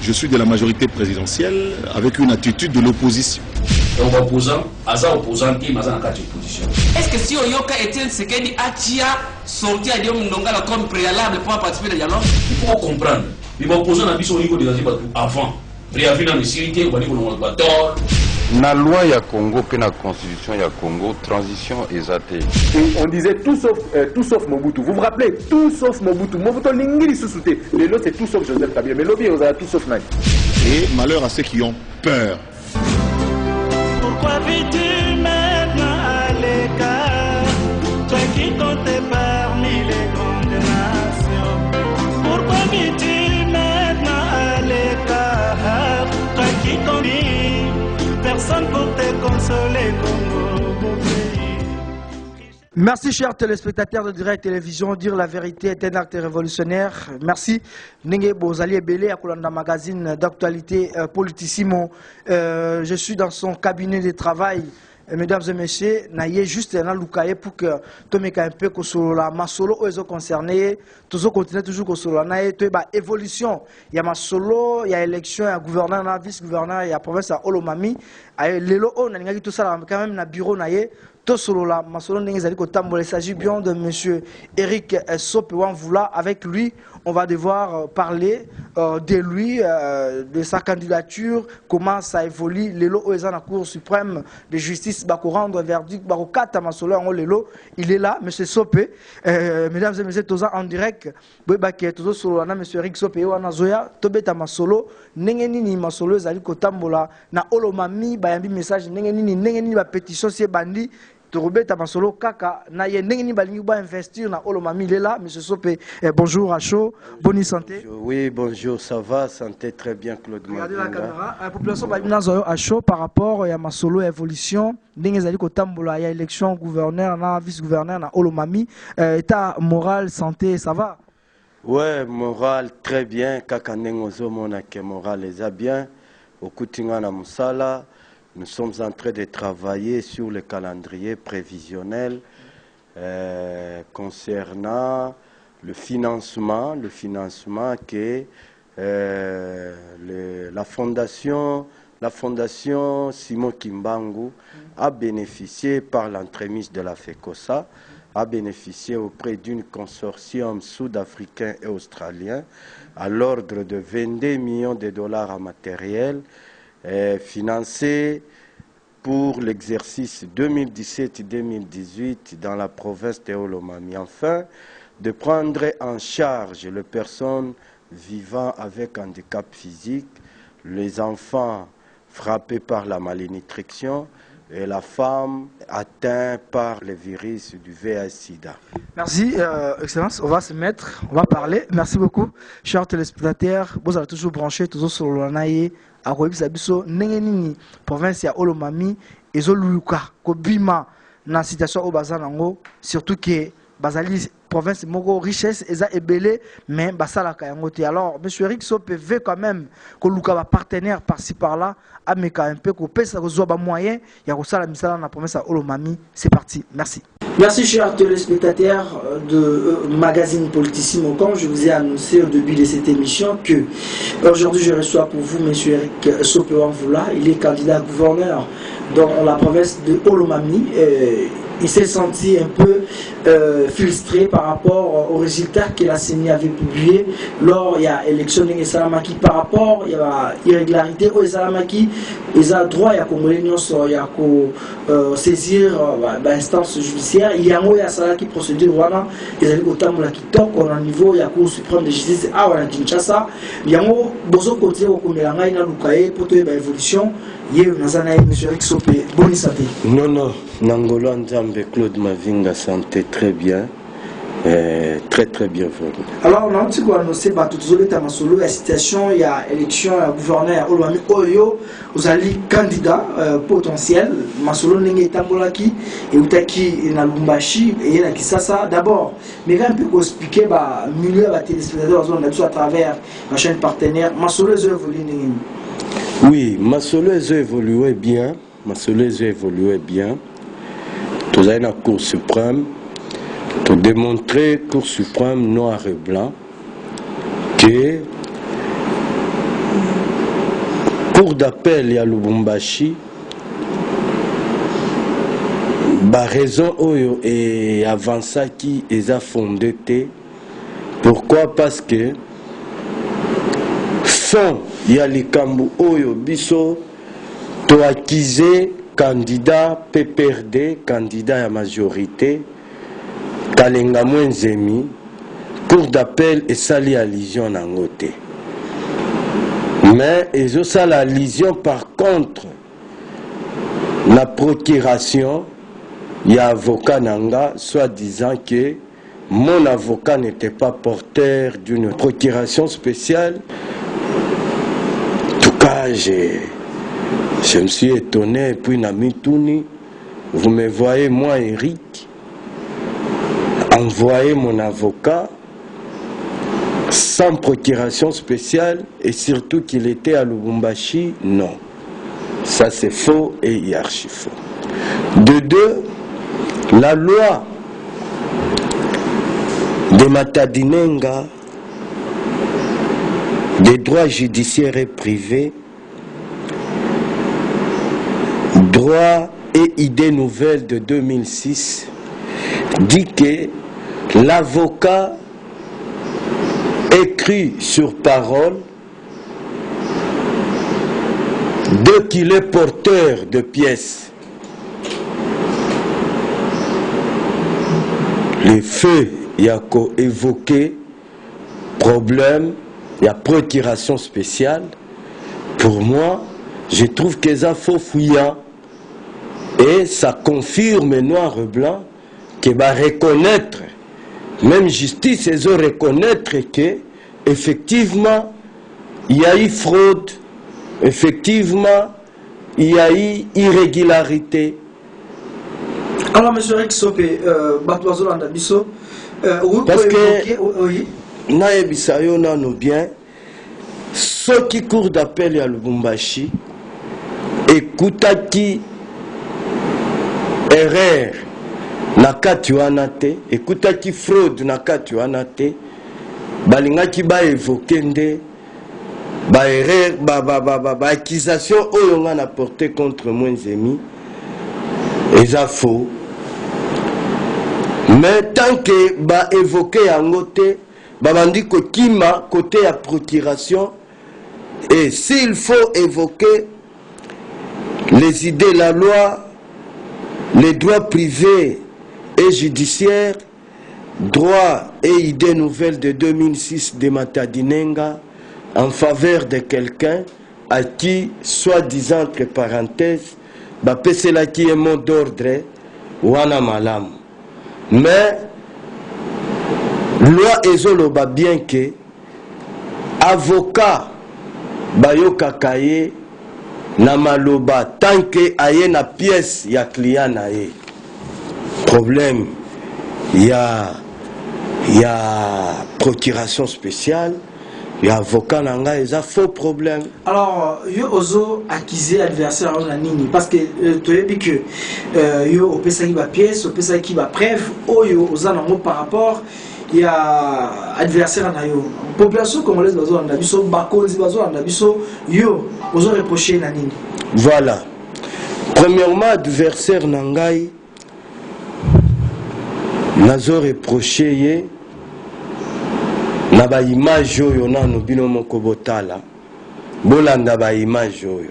je suis de la majorité présidentielle avec une attitude de l'opposition. Donc opposant, Aza opposant qui Maza n'a opposition. Est-ce que si Oyoka Etienne Sekedi Achia sorti à Diom Ndongala comme préalable pour participer au dialogue? Il faut comprendre. Les opposants n'ont pas eu de avant. Préavis dans les sécurités, on va dire qu'on va tort. La loi ya Congo et la constitution ya Congo, transition exatée. On disait tout sauf Mobutu. Vous vous rappelez? Tout sauf Mobutu. Mobutu Lingiri sous-souté. Les lots c'est tout sauf Joseph Kabila. Mais l'objet, vous avez tout sauf Nani. Et malheur à ceux qui ont peur. Pourquoi vis-tu maintenant à l'écart, toi qui comptais parmi les grandes nations? Pourquoi vis-tu maintenant à l'écart, toi qui comptais personne pour te consoler, Congo, beau pays? Merci chers téléspectateurs de Direct Télévision. Dire la vérité est un acte révolutionnaire. Merci. Nenge Bozali Ebele à Kolanda Magazine d'actualité politissimo. Je suis dans son cabinet de travail. Mesdames et messieurs, naïe juste un lukaye pour que tout me un peu que sur la masolo aux autres concernés, tous continuer toujours que sur la naïe, tu bah évolution. Il y a masolo, il y a élection, il y a gouverneur, il y a vice-gouverneur, il y a province à Olomami. Lelo on a tout ça quand même na bureau naïe. Tout solo la masolo n'engagé que tambo. Il s'agit bien de monsieur Eric Sope-Wanvula. Avec lui, on va devoir parler de lui, de sa candidature, comment ça évolue. Lelo est dans la Cour suprême de justice, bako rendre verdict, bako kata masolo en lelo. Il est là, monsieur Sope. Mesdames et messieurs, tous en direct. Baki tous solo na monsieur Eric Sope wana zoya. Tobeta masolo. Nengeni ni masolo zali ko tambola na Olomami bayambi message nengeni ba pétition c'est bandi. Robeta Masolo Kaka na ye ndengeni balingi ba investir na Olomami lela monsieur Sope. Bonjour à chaud, bonne santé. Oui, bonjour, ça va, santé très bien Claude. Regardez la caméra, la population ba nazo à chaud par rapport à Masolo évolution, ndenge zali ko tambola ya élection gouverneur na vice-gouverneur na Olomami, état moral, santé, ça va? Ouais, moral très bien, kaka nengozo mona ke moral est bien. Okutinga na musala. Nous sommes en train de travailler sur le calendrier prévisionnel concernant le financement que la fondation Simon Kimbangu a bénéficié par l'entremise de la FECOSA, a bénéficié auprès d'une consortium sud-africain et australien à l'ordre de 22 millions de dollars en matériel financé pour l'exercice 2017-2018 dans la province de Olomami. Enfin, de prendre en charge les personnes vivant avec handicap physique, les enfants frappés par la malnutrition et la femme atteinte par le virus du VIH-Sida. Merci, Excellence. On va se mettre, on va parler. Merci beaucoup, chers téléspectateurs. Vous avez toujours branché, toujours sur le naïe. A Roibis Abiso, Nengenini, province ya Olomami, Ezoluka, Kobima, na situation au Bazanango, surtout que Bazali, province Mogo, richesse, Eza Ebele, mais Basala Kayangote. Alors, M. Eric Sope veut quand même que Luka va partenaire par-ci par-là, à Meka un peu, qu'on pèse à moyen, il y a aussi la misala dans la province à Olomami. C'est parti. Merci. Merci chers téléspectateurs de Magazine Politissimo. Comme je vous ai annoncé au début de cette émission que aujourd'hui je reçois pour vous M. Eric Sope-Wanvula. Il est candidat gouverneur dans la province de Olomami. Il s'est senti un peu frustré par rapport aux résultats que la CENI avait publiés lors de l'élection de Salamaki. Par rapport à l'irrégularité au Salamaki, ils ont droit à saisir l'instance judiciaire. Il y a un Salaki procédure wana ils allaient au Tambola qui toque au niveau de la Cour suprême de justice à Kinshasa. Il y a un besoin côté au Komelanga ina lukaye pour toute évolution. Hier nazana monsieur Eric Sope bonne santé. Non, Nangolo Nzambe Claude Mavinga santé très bien. Très bien vraiment. Alors on a un petit peu annoncé par tout le masolo la situation il y a élection gouverneur Olomami Oyo vous allez candidat potentiel masolo ndenge tambolaki et utaki na Lumbashi et na Kisasa d'abord mais quand on peut expliquer ba milieu ba téléspectateurs on a tout à travers ma chaîne partenaire masolo évolue ndenge. Oui, masolo évoluait bien, tout ça na Cour suprême. Pour démontrer Cour suprême noir et blanc que Cour d'appel ya Lubumbashi, ba raison oyo et avança qui est a fondé. Pourquoi? Parce que fond ya likambu oyo biso to accusé candidat PPRD, candidat à majorité, Kalenga Mwenzemi, Cour d'appel et sali allusion nangote. Mais ils ont ça la allusion par contre, la procuration, il y a avocat Nanga, soit disant que mon avocat n'était pas porteur d'une procuration spéciale. En tout cas, je me suis étonné, et puis Namitouni, vous me voyez, moi, Eric, envoyer mon avocat sans procuration spéciale et surtout qu'il était à Lubumbashi, non. Ça c'est faux et archi faux. De deux, la loi de Matadinenga des droits judiciaires et privés, droits et idées nouvelles de 2006 dit que l'avocat écrit sur parole dès qu'il est porteur de pièces. Les faits, il y a évoqué problème, il y a procuration spéciale. Pour moi, je trouve que ça faux fouillant et ça confirme noir et blanc que va reconnaître, même justice, ils ont reconnaître que effectivement il y a eu fraude, effectivement il y a eu irrégularité. Alors, M. Rick Sopé, parce que naebisayo nano bien ceux qui courent d'appel à Lubumbashi écoutaki erreur na kati wana te, écoutaki fraude na kati wana te, balingaki ba évoquer nde ba erreur ba accusation oyo nga na porté contre Mwenzemi eza faux. Mais tant que ba évoquer yango te, babandi ko kima côté ya procuration, et s'il faut évoquer les idées, la loi, les droits privés et judiciaires, droits et idées nouvelles de 2006 de Matadinenga en faveur de quelqu'un à qui, soi-disant entre parenthèses, bapesela qui est mot d'ordre wana malam. Mais loi ezoloba bien que avocat bayoka kaye na maloba tant que aye na pièce ya client na ye. Problème, il y a procuration spéciale, il y a avocat nanga, il y a faux problème. Alors, yo ozo accusé adversaire na nini parce que tu as dit que yo opesa ki ba pièce, opesa ki ba preuve, oyo oza nango par rapport il y a adversaire na yo. Population congolaise bazo anda biso, bakonzi bazo anda biso, yo ozo reprocher na nini? Voilà. Premièrement, adversaire nangai nazo reprocher ye na ba image oyo nanu bino moko botala bolanda ba image oyo.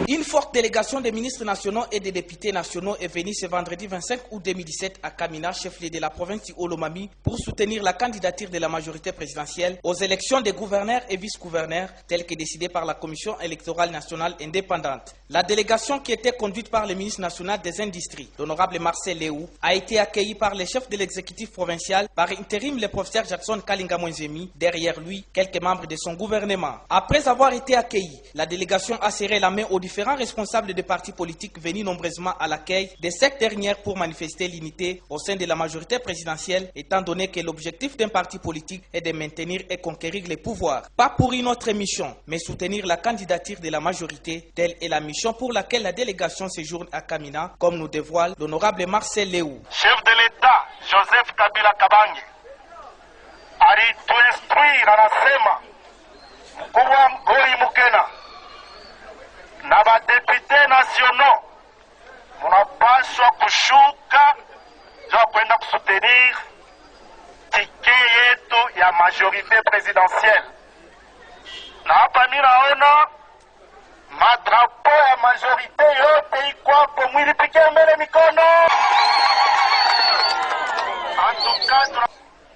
Une forte délégation des ministres nationaux et des députés nationaux est venue ce vendredi 25 août 2017 à Kamina, chef-lieu de la province du Olomami, pour soutenir la candidature de la majorité présidentielle aux élections des gouverneurs et vice-gouverneurs, telles que décidées par la Commission électorale nationale indépendante. La délégation, qui était conduite par le ministre national des Industries, l'honorable Marcel Léou, a été accueillie par les chefs de l'exécutif provincial, par intérim le professeur Jackson Kalinga Mwenzemi, derrière lui quelques membres de son gouvernement. Après avoir été accueillie, la délégation a serré la main aux différents responsables des partis politiques venus nombreusement à l'accueil de cette dernière pour manifester l'unité au sein de la majorité présidentielle, étant donné que l'objectif d'un parti politique est de maintenir et conquérir les pouvoirs. Pas pour une autre mission, mais soutenir la candidature de la majorité. Telle est la mission pour laquelle la délégation séjourne à Kamina, comme nous dévoile l'honorable Marcel Léou. Chef de l'État, Joseph Kabila Kabange, alituinstruire anasema mkuu wa Ngoi Mukena majorité présidentielle. Na hapa mimi naona madrapo ya majorité yote iko hapo, mwilipike mbele mikono. Antukadra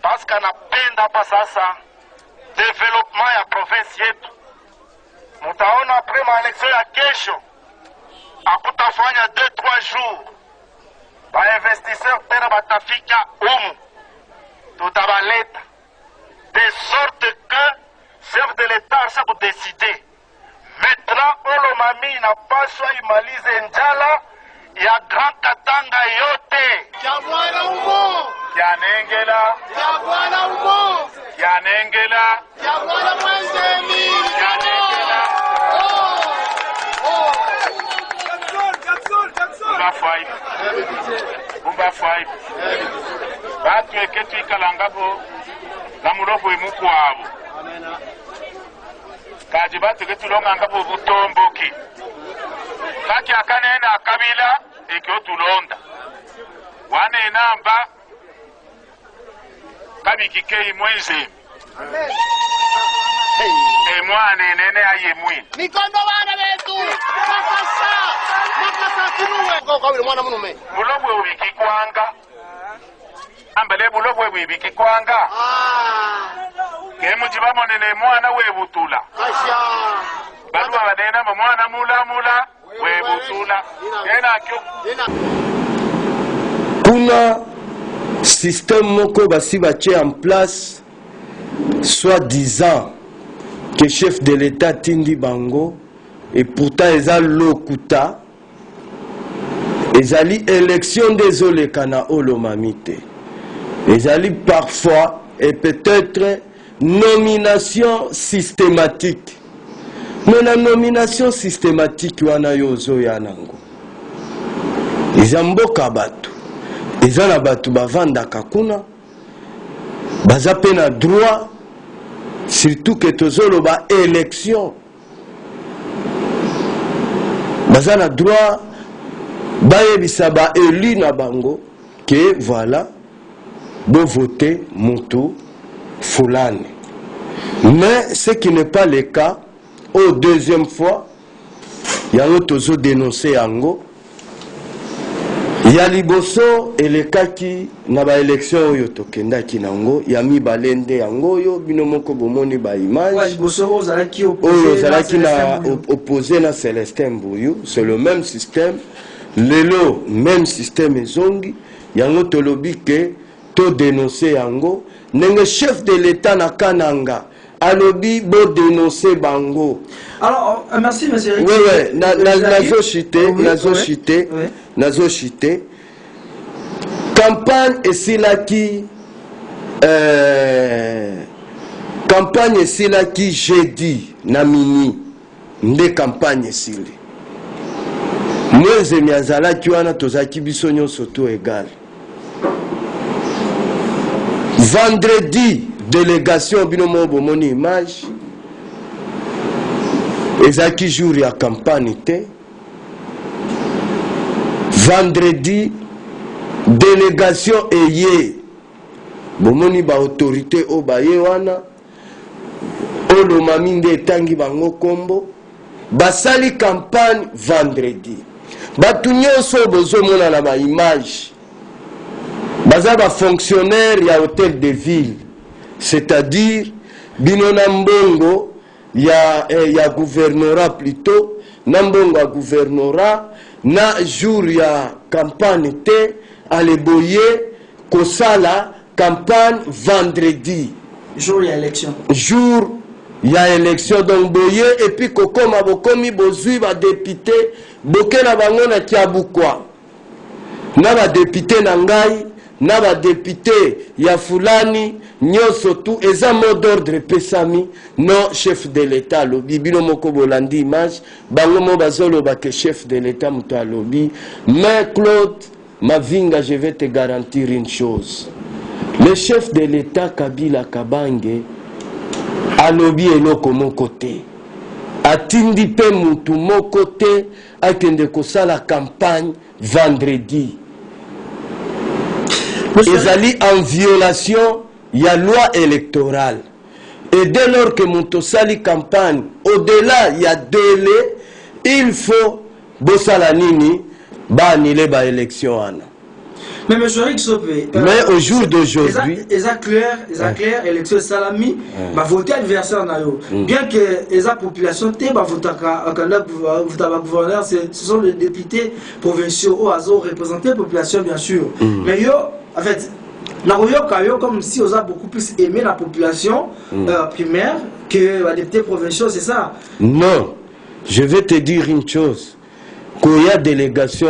parce que napenda hapa sasa development ya province yetu. Mutaona après ma election ya kesho akutafanya 2-3 jours ba investisseur tena batafika umu, tutabaleta de sorte que chef de l'État asa kudeside maintenant Olomami inapaswa imalize njala ya Grand Katanga yote. Kiabwana umo, kianengela, kiabwana umo, kianengela, kiabwana mwanzeni, kianengela. Bumba five. Batu eketu ikalangabo na mulobo emuku abo. Kaji batu eketu longa ngabo butomboki. Kaki akanena akabila ekyotu londa. Wane namba kabikike imwenze. Mwane nene aye mwini. Mikondo wana betu. Makasa. Makasa kinuwe. Kwa mwana munume. Bulobwe ubiki kwanga. Ambele bulobwe ubiki kwanga. Kemu jibamo nene mwana webutula. Kasha. Balua badena mwana mula webutula. Kena kyo. Kuna système moko basi bache en place soi-disant que chef de l'État tindi bango et pourtant eza lokuta ezali élection désolé kana Olomami te ezali parfois et peut-être nomination systématique mais la nomination systématique wana yozo yanango eza mboka bato eza na bato bavandaka kuna baza pe na droit surtout que tozolo ba élection baza na droit bayebisa ba élu na bango que voilà bon voter mutu fulani. Mais ce qui n'est pas le cas au deuxième fois yango tozo dénoncer yango ya liboso elekaki na ba élection oyo tokendaki nango ya mibalende yango yo bino moko bomoni ba image oyo zalaki na opposé na Célestin Mbuyu. C'est le même système lelo même système ezongi yango tolobi ke to dénoncer yango ndenge chef de l'État na kananga alobi bo dénoncer bango. Alors merci monsieur. Oui nazo chité campagne esilaki jeudi na mini nde campagne esili mweze miazalaki wana tozaki biso nyonso to égal. Vendredi délégation bino mo bomoni image ezaki jour ya campagne te. Vendredi délégation eye bomoni ba autorité o baye wana Olomami nde etangi bango kombo basali campagne vendredi. Batu nyonso bozomona na ba image baza ba fonctionnaire ya hôtel de ville, c'est-à-dire bino na mbongo ya gouvernorat plutôt na mbongo ya gouvernorat na jour ya campagne te aleboye kosala campagne vendredi jour ya élection donc boye et puis kokoma bokomi bozui ba député boke na bango na kiabukwa na ba député na ngai na ba député ya fulani nyonso tu eza mot d'ordre pesami non chef de l'État lobi bino moko bolandi image bango mo bazolo ba que chef de l'État muto alobi. Mais Claude Mavinga, je vais te garantir une chose, le chef de l'État Kabila Kabange alobi eloko moko te atindi pe mutu moko te akende kosala campagne vendredi. Ezali en violation ya loi électorale. Et dès lors que Moutosali campagne, au-delà, il y a délai, il faut Bossalanini, annuler les élections. Mais M. Rick Sopé, mais au jour d'aujourd'hui, clair, élection Salami, va voter adversaire. Bien que la population va voter gouverneur, ce sont les députés provinciaux au hasard représentés la population, bien sûr. Mais en fait, comme si on a beaucoup plus aimé la population primaire que les députés provinciaux, c'est ça? Non, je vais te dire une chose. Quand il y a délégation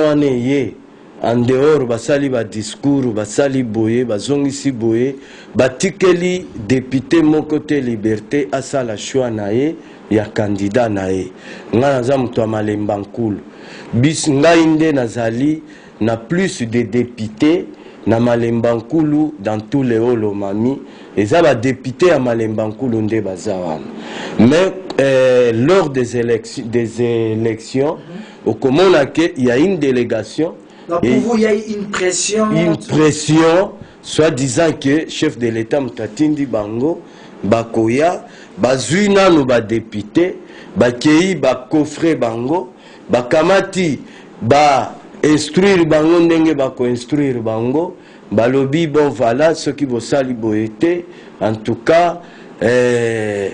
en dehors, basali ba discours, basali boye, bazongisi boye, batikeli député mon côté liberté asa la choix nae ya candidat nae. Nga naza mutu malemba nkulu. Bis ngainde nazali na plus de députés na malemba nkulu dans tous les Olomami. Eza ba député à malemba nkulu nde bazawana. Mais lors des élections, au Komona il y a une délégation. Donc pour vous, il y a une pression. Une pression, soit disant que chef de l'État Mtatindi Bango, Bakoya, Bazuina nous ba député, Bakei, Bakofre Bango, Bakamati, Ba instruire Bango, Ndenge Bako instruire Bango, Balobi, bon voilà, ceux qui vont sali boété, en tout cas, le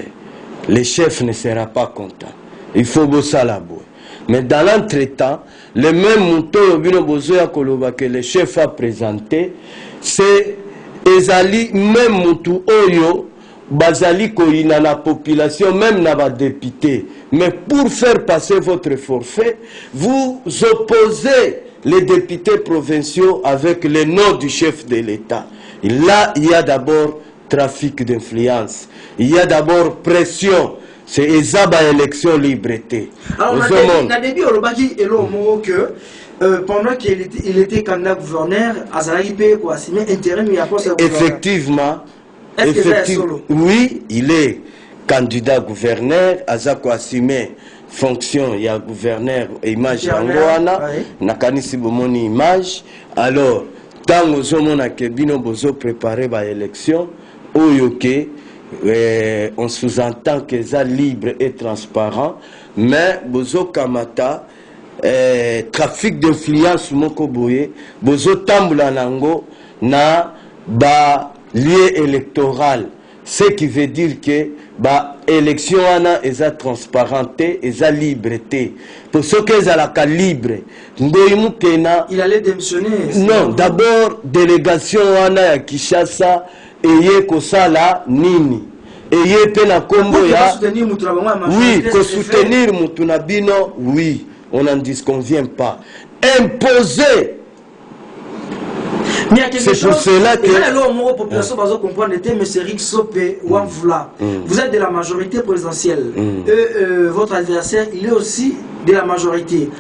chef ne sera pas content. Il faut bosser la boue. Mais dans l'entretemps, le même mouton que le chef a présenté, c'est Ezali, même mouton Oyo, Bazali Koina, la population, même n'a député. Mais pour faire passer votre forfait, vous opposez les députés provinciaux avec le nom du chef de l'État. Là, il y a d'abord trafic d'influence, il y a d'abord pression. C'est Ezaba élection liberté. Alors, on a dit que pendant qu'il était candidat gouverneur, effectivement, oui, il est candidat gouverneur, Azako Assime fonction, il y a gouverneur image Angoana, Nakanisi Bomoni image. Alors, tant aux hommes qui ont besoin de préparer l'élection, Oyoke. On sous-entend que ça libre et transparent, mais Bozo Kamata, trafic d'influence Mokoboye, Bozo Tambula Nango, na ba lieu électoral, ce qui veut dire que ba élection ana eza transparenté, eza liberté. Pour ceux qui sont à la libre, il allait démissionner. Non, d'abord délégation ana ya Kishasa. Eye kosala nini eye pena kombo ya oui ko soutenir mutunabino oui on n'en disconvient pas imposer. C'est pour cela que vous êtes de la majorité présidentielle. Votre adversaire, il est aussi de la majorité.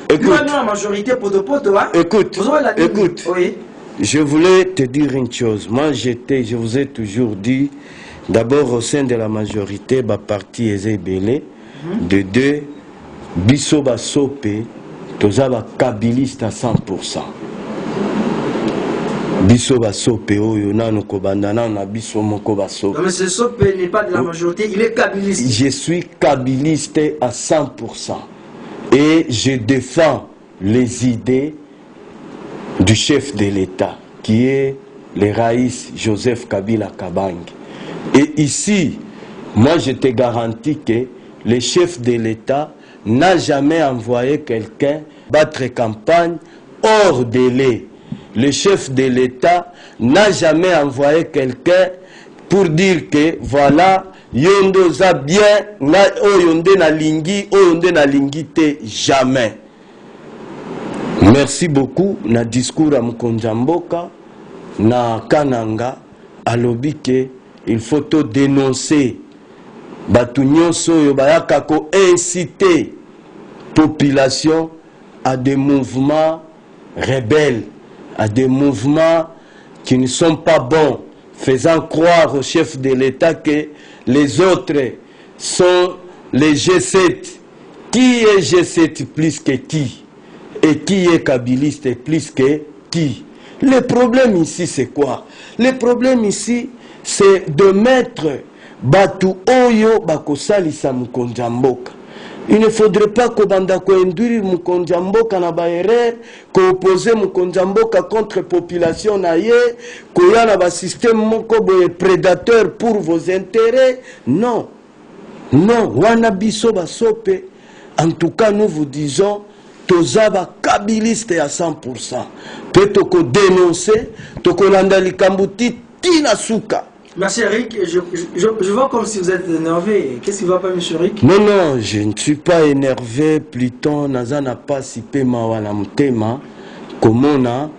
Écoute, oui. Je voulais te dire une chose. Moi, je vous ai toujours dit, d'abord au sein de la majorité, ba parti Ezebele, de deux, biso ba sope, toza ba kabiliste à 100%. Biso ba sope oyo nanu kobandana na biso moko ba sope. Mais ce sope n'est pas de la majorité, il est kabiliste. Je suis kabiliste à 100%. Et je défends les idées du chef de l'État, qui est le Raïs Joseph Kabila Kabange. Et ici, moi je te garantis que le chef de l'État n'a jamais envoyé quelqu'un battre campagne hors délai. Le chef de l'État n'a jamais envoyé quelqu'un pour dire que voilà, yondo za bien, oyonde na lingi, oyonde na lingi te, jamais. Merci beaucoup. Na discours à Mkonjamboka, na Kananga, alobi ke il faut tout dénoncer. Batunyon soyo bayakako inciter population à des mouvements rebelles, à des mouvements qui ne sont pas bons, faisant croire au chef de l'État que les autres sont les G7. Qui est G7 plus que qui? Et qui est kabiliste plus que qui? Le problème ici, c'est quoi? Le problème ici, c'est de mettre batu oyo bakosalisa mukonza mboka. Il ne faudrait pas que banda induire mukonza mboka na ba erreur, ko opposer mukonza mboka contre population na ye, ko yana ba système moko boye prédateur pour vos intérêts. Non. Non, wana biso basope. En tout cas, nous vous disons tozaba kabiliste à 100%. Peut toko dénoncer, toko landa likambuti tina suka. Merci Eric, je vois comme si vous êtes énervé. Qu'est-ce qui va pas, monsieur Eric? Non, non, je ne suis pas énervé, plutôt Naza n'a pas sipé mawana mtema, komona